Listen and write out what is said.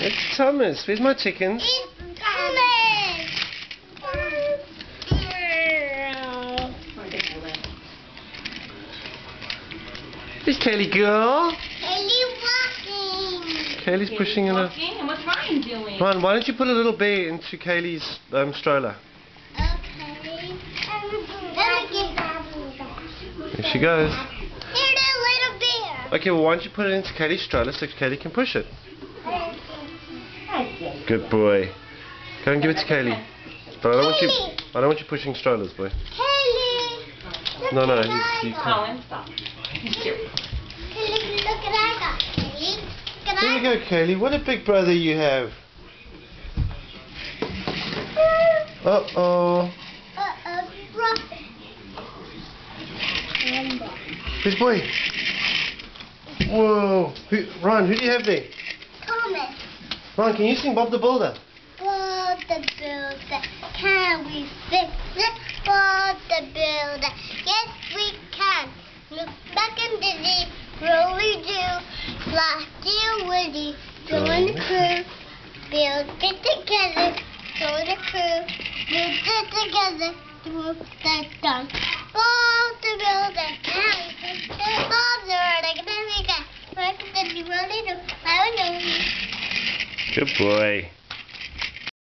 It's Thomas. Where's my chickens? It's Thomas. Where's Kaylee girl? Kaylee walking. Kaylee's pushing in a... Walking, and what's Ryan doing? Ryan, why don't you put a little bear into Kaylee's stroller? Okay. Here she goes. Here's a little bear. Okay, well why don't you put it into Kaylee's stroller so Kaylee can push it? Good boy. Go and give it to Kaylee. But I don't want you pushing strollers, boy. Kaylee. No, Look he's Colin, stop. He's cute. Kaylee, look what I got, Kaylee. Look what There I you go, Kaylee. What a big brother you have. Uh-oh. Who's boy? Whoa. Ryan, who do you have there? Thomas. Ryan, can you sing Bob the Builder? Bob the Builder, can we fix it? Bob the Builder, yes we can. Look back in the day, really do. Last year, Woody, join the crew. Build it together, join the crew. Build it together, to move the done. Bob the Builder, can we fix it? Bob the Builder, can we get? Work that you really do. I don't know. Good boy.